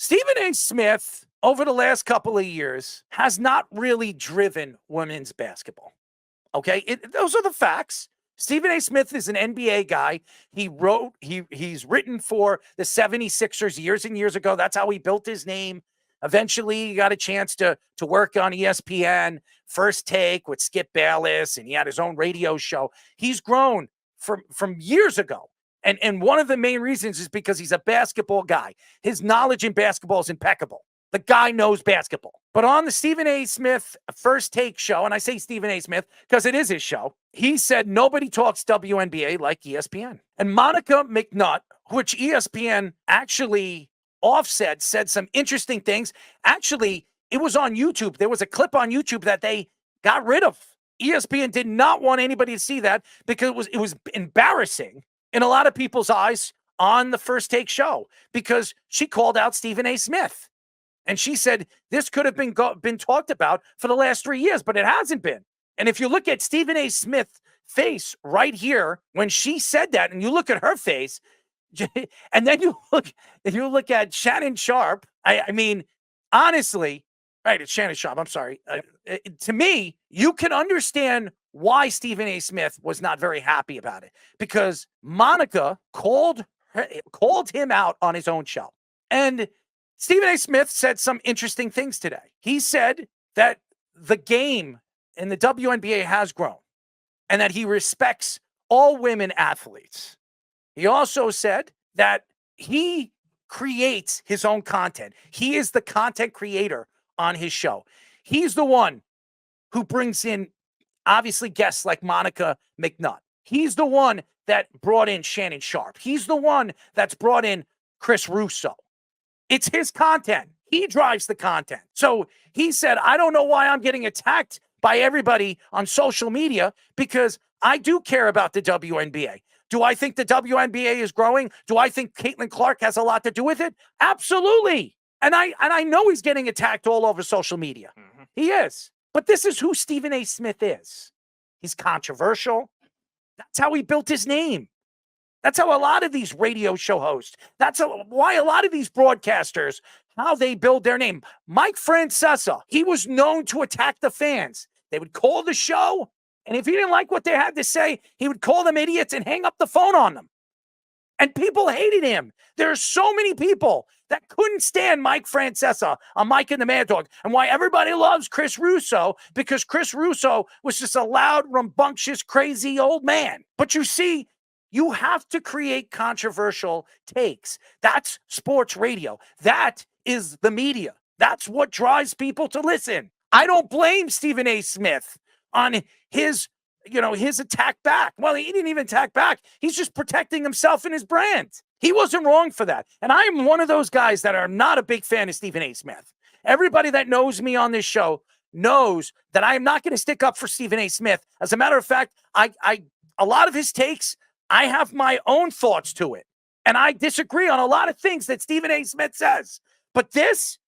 Stephen A. Smith, over the last couple of years, has not really driven women's basketball. Okay, those are the facts. Stephen A. Smith is an NBA guy. He's written for the 76ers years and years ago. That's how he built his name. Eventually, he got a chance to work on ESPN, First Take with Skip Bayless, and he had his own radio show. He's grown from years ago. And one of the main reasons is because he's a basketball guy. His knowledge in basketball is impeccable. The guy knows basketball. But on the Stephen A. Smith First Take show, and I say Stephen A. Smith because it is his show, he said nobody talks WNBA like ESPN. And Monica McNutt, which ESPN actually offset, said some interesting things. Actually, it was on YouTube. There was a clip on YouTube that they got rid of. ESPN did not want anybody to see that because it was embarrassing in a lot of people's eyes on the First Take show because she called out Stephen A. Smith. And she said this could have been talked about for the last 3 years, but it hasn't been. And if you look at Stephen A. Smith's face right here, when she said that, and you look at her face, and then you look at Shannon Sharpe, I mean, honestly, right, it's Shannon Sharpe, I'm sorry. To me, you can understand why Stephen A. Smith was not very happy about it, because Monica called him out on his own show. And Stephen A. Smith said some interesting things today. He said that the game in the WNBA has grown and that he respects all women athletes. He also said that he creates his own content. He is the content creator on his show. He's the one who brings in, obviously, guests like Monica McNutt. He's the one that brought in Shannon Sharpe. He's the one that's brought in Chris Russo. It's his content. He drives the content. So he said, I don't know why I'm getting attacked by everybody on social media because I do care about the WNBA. Do I think the WNBA is growing? Do I think Caitlin Clark has a lot to do with it? Absolutely. And I know he's getting attacked all over social media. Mm-hmm. He is. But this is who Stephen A. Smith is. He's controversial. That's how he built his name. That's how a lot of these radio show hosts, why a lot of these broadcasters, how they build their name. Mike Francesa, he was known to attack the fans. They would call the show, and if he didn't like what they had to say, he would call them idiots and hang up the phone on them. And people hated him. There are so many people that couldn't stand Mike Francesa on Mike and the Mad Dog, and why everybody loves Chris Russo, because Chris Russo was just a loud, rambunctious, crazy old man. But you see, you have to create controversial takes. That's sports radio. That is the media. That's what drives people to listen. I don't blame Stephen A. Smith on his attack back. Well, he didn't even attack back. He's just protecting himself and his brand. He wasn't wrong for that. And I am one of those guys that are not a big fan of Stephen A. Smith. Everybody that knows me on this show knows that I am not going to stick up for Stephen A. Smith. As a matter of fact, a lot of his takes, I have my own thoughts to it. And I disagree on a lot of things that Stephen A. Smith says. But this,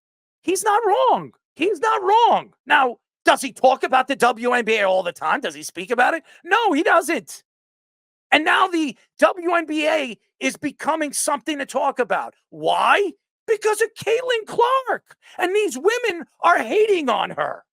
he's not wrong. He's not wrong. Now, does he talk about the WNBA all the time? Does he speak about it? No, he doesn't. And now the WNBA is becoming something to talk about. Why? Because of Caitlin Clark. And these women are hating on her.